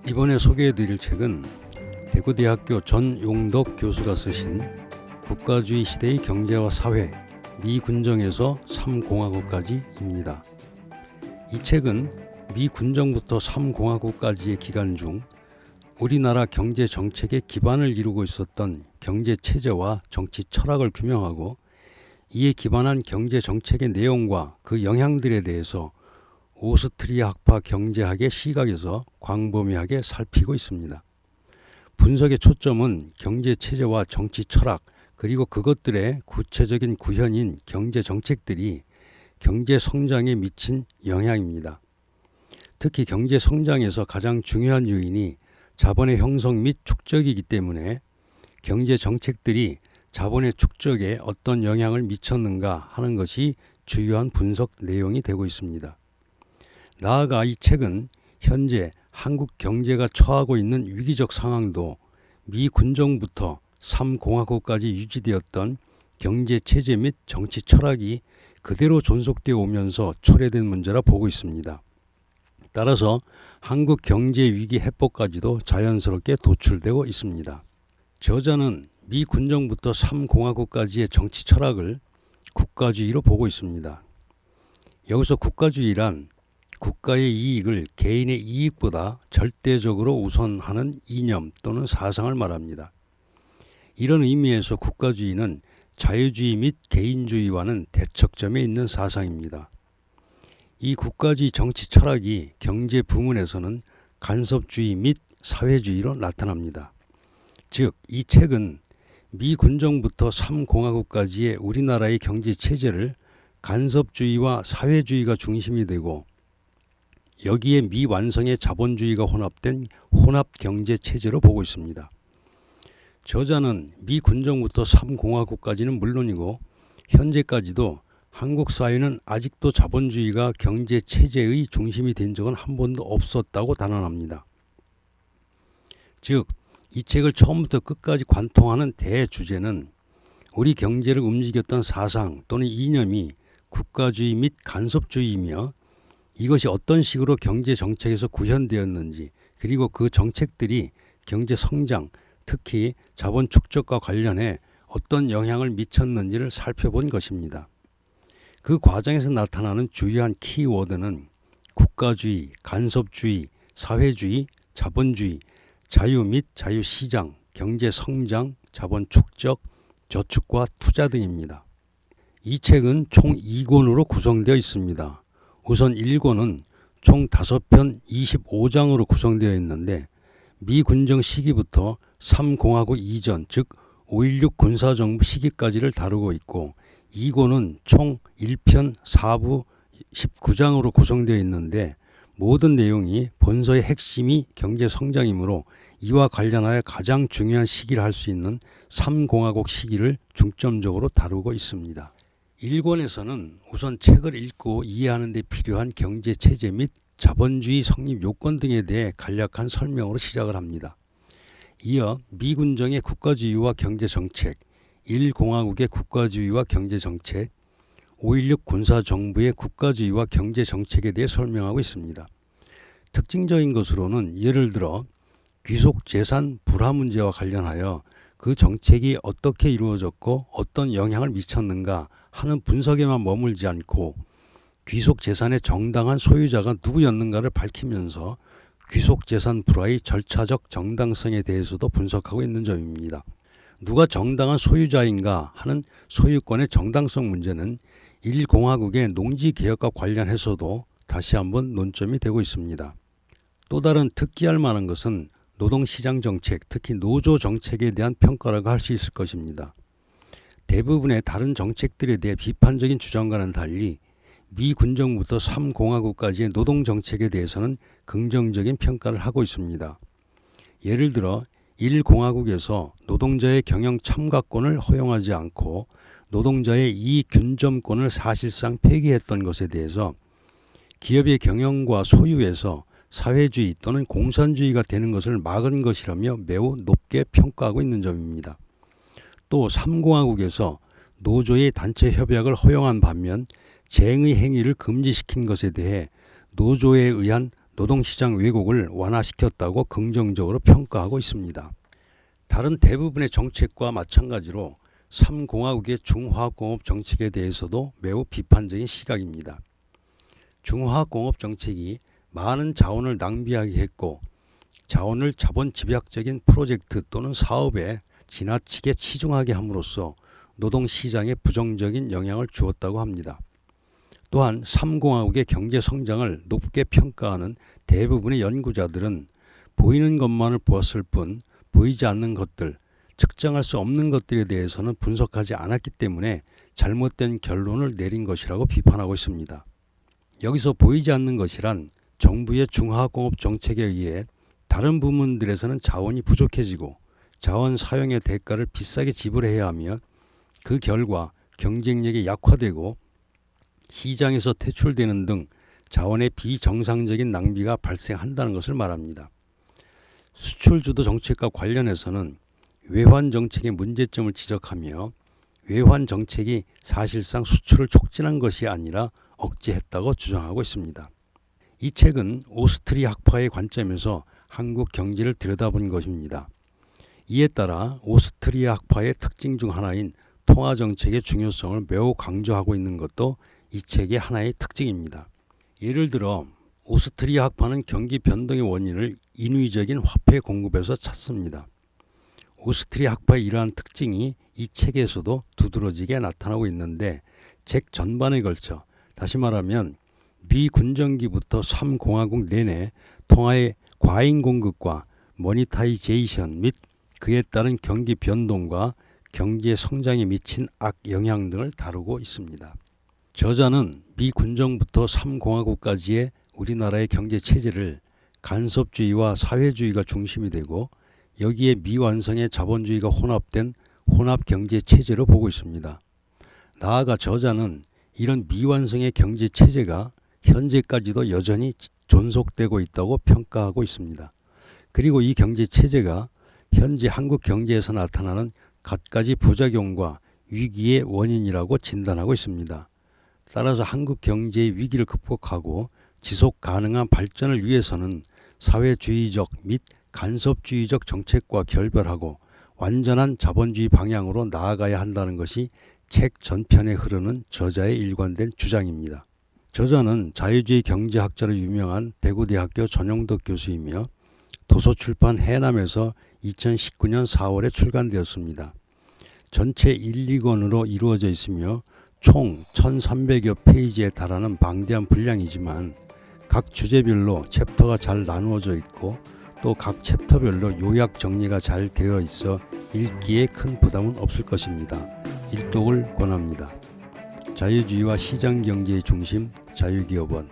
이번에 소개해드릴 책은 대구대학교 전용덕 교수가 쓰신 국가주의 시대의 경제와 사회, 미군정에서 3공화국까지입니다. 이 책은 미군정부터 3공화국까지의 기간 중 우리나라 경제 정책의 기반을 이루고 있었던 경제 체제와 정치 철학을 규명하고 이에 기반한 경제 정책의 내용과 그 영향들에 대해서 오스트리아 학파 경제학의 시각에서 광범위하게 살피고 있습니다. 분석의 초점은 경제 체제와 정치 철학 그리고 그것들의 구체적인 구현인 경제 정책들이 경제 성장에 미친 영향입니다. 특히 경제 성장에서 가장 중요한 요인이 자본의 형성 및 축적이기 때문에 경제 정책들이 자본의 축적에 어떤 영향을 미쳤는가 하는 것이 주요한 분석 내용이 되고 있습니다. 나아가 이 책은 현재 한국 경제가 처하고 있는 위기적 상황도 미군정부터 3공화국까지 유지되었던 경제 체제 및 정치 철학이 그대로 존속되어 오면서 초래된 문제라 보고 있습니다. 따라서 한국 경제 위기 해법까지도 자연스럽게 도출되고 있습니다. 저자는 미군정부터 3공화국까지의 정치 철학을 국가주의로 보고 있습니다. 여기서 국가주의란 국가의 이익을 개인의 이익보다 절대적으로 우선하는 이념 또는 사상을 말합니다. 이런 의미에서 국가주의는 자유주의 및 개인주의와는 대척점에 있는 사상입니다. 이 국가주의 정치 철학이 경제 부문에서는 간섭주의 및 사회주의로 나타납니다. 즉, 이 책은 미군정부터 3공화국까지의 우리나라의 경제 체제를 간섭주의와 사회주의가 중심이 되고 여기에 미완성의 자본주의가 혼합된 혼합경제 체제로 보고 있습니다. 저자는 미군정부터 3공화국까지는 물론이고 현재까지도 한국 사회는 아직도 자본주의가 경제 체제의 중심이 된 적은 한 번도 없었다고 단언합니다. 즉, 이 책을 처음부터 끝까지 관통하는 대주제는 우리 경제를 움직였던 사상 또는 이념이 국가주의 및 간섭주의이며 이것이 어떤 식으로 경제 정책에서 구현되었는지 그리고 그 정책들이 경제 성장, 특히 자본 축적과 관련해 어떤 영향을 미쳤는지를 살펴본 것입니다. 그 과정에서 나타나는 주요한 키워드는 국가주의, 간섭주의, 사회주의, 자본주의, 자유 및 자유시장, 경제 성장, 자본 축적, 저축과 투자 등입니다. 이 책은 총 2권으로 구성되어 있습니다. 우선 1권은 총 5편 25장으로 구성되어 있는데 미군정 시기부터 3공화국 이전 즉 5.16 군사정부 시기까지를 다루고 있고 2권은 총 1편 4부 19장으로 구성되어 있는데 모든 내용이 본서의 핵심이 경제성장이므로 이와 관련하여 가장 중요한 시기를 할 수 있는 3공화국 시기를 중점적으로 다루고 있습니다. 1권에서는 우선 책을 읽고 이해하는 데 필요한 경제체제 및 자본주의 성립 요건 등에 대해 간략한 설명으로 시작을 합니다. 이어 미군정의 국가주의와 경제정책, 1공화국의 국가주의와 경제정책, 5.16 군사정부의 국가주의와 경제정책에 대해 설명하고 있습니다. 특징적인 것으로는 예를 들어 귀속재산 불화 문제와 관련하여 그 정책이 어떻게 이루어졌고 어떤 영향을 미쳤는가 하는 분석에만 머물지 않고 귀속재산의 정당한 소유자가 누구였는가를 밝히면서 귀속재산 불화의 절차적 정당성에 대해서도 분석하고 있는 점입니다. 누가 정당한 소유자인가 하는 소유권의 정당성 문제는 1공화국의 농지개혁과 관련해서도 다시 한번 논점이 되고 있습니다. 또 다른 특기할 만한 것은 노동시장 정책, 특히 노조 정책에 대한 평가라고 할 수 있을 것입니다. 대부분의 다른 정책들에 대해 비판적인 주장과는 달리 미군정부터 3공화국까지의 노동정책에 대해서는 긍정적인 평가를 하고 있습니다. 예를 들어 1공화국에서 노동자의 경영 참가권을 허용하지 않고 노동자의 이익 균점권을 사실상 폐기했던 것에 대해서 기업의 경영과 소유에서 사회주의 또는 공산주의가 되는 것을 막은 것이라며 매우 높게 평가하고 있는 점입니다. 또 3공화국에서 노조의 단체 협약을 허용한 반면 쟁의 행위를 금지시킨 것에 대해 노조에 의한 노동시장 왜곡을 완화시켰다고 긍정적으로 평가하고 있습니다. 다른 대부분의 정책과 마찬가지로 3공화국의 중화학공업 정책에 대해서도 매우 비판적인 시각입니다. 중화학공업 정책이 많은 자원을 낭비하게 했고 자원을 자본 집약적인 프로젝트 또는 사업에 지나치게 치중하게 함으로써 노동시장에 부정적인 영향을 주었다고 합니다. 또한 3공화국의 경제 성장을 높게 평가하는 대부분의 연구자들은 보이는 것만을 보았을 뿐 보이지 않는 것들, 측정할 수 없는 것들에 대해서는 분석하지 않았기 때문에 잘못된 결론을 내린 것이라고 비판하고 있습니다. 여기서 보이지 않는 것이란 정부의 중화공업 정책에 의해 다른 부문들에서는 자원이 부족해지고 자원 사용의 대가를 비싸게 지불해야 하며 그 결과 경쟁력이 약화되고 시장에서 퇴출되는 등 자원의 비정상적인 낭비가 발생한다는 것을 말합니다. 수출주도 정책과 관련해서는 외환 정책의 문제점을 지적하며 외환 정책이 사실상 수출을 촉진한 것이 아니라 억제했다고 주장하고 있습니다. 이 책은 오스트리 학파의 관점에서 한국 경제를 들여다본 것입니다. 이에 따라 오스트리아 학파의 특징 중 하나인 통화 정책의 중요성을 매우 강조하고 있는 것도 이 책의 하나의 특징입니다. 예를 들어 오스트리아 학파는 경기 변동의 원인을 인위적인 화폐 공급에서 찾습니다. 오스트리아 학파의 이러한 특징이 이 책에서도 두드러지게 나타나고 있는데 책 전반에 걸쳐 다시 말하면 미군정기부터 3공화국 내내 통화의 과잉 공급과 모니타이제이션 및 그에 따른 경기 변동과 경제 성장에 미친 악영향 등을 다루고 있습니다. 저자는 미군정부터 3공화국까지의 우리나라의 경제 체제를 간섭주의와 사회주의가 중심이 되고 여기에 미완성의 자본주의가 혼합된 혼합경제 체제로 보고 있습니다. 나아가 저자는 이런 미완성의 경제 체제가 현재까지도 여전히 존속되고 있다고 평가하고 있습니다. 그리고 이 경제 체제가 현재 한국 경제에서 나타나는 갖가지 부작용과 위기의 원인이라고 진단하고 있습니다. 따라서 한국 경제의 위기를 극복하고 지속 가능한 발전을 위해서는 사회주의적 및 간섭주의적 정책과 결별하고 완전한 자본주의 방향으로 나아가야 한다는 것이 책 전편에 흐르는 저자의 일관된 주장입니다. 저자는 자유주의 경제학자로 유명한 대구대학교 전용덕 교수이며 도서출판 해남에서 2019년 4월에 출간되었습니다. 전체 1, 2권으로 이루어져 있으며 총 1300여 페이지에 달하는 방대한 분량이지만 각 주제별로 챕터가 잘 나누어져 있고 또 각 챕터별로 요약 정리가 잘 되어 있어 읽기에 큰 부담은 없을 것입니다. 일독을 권합니다. 자유주의와 시장경제의 중심 자유기업원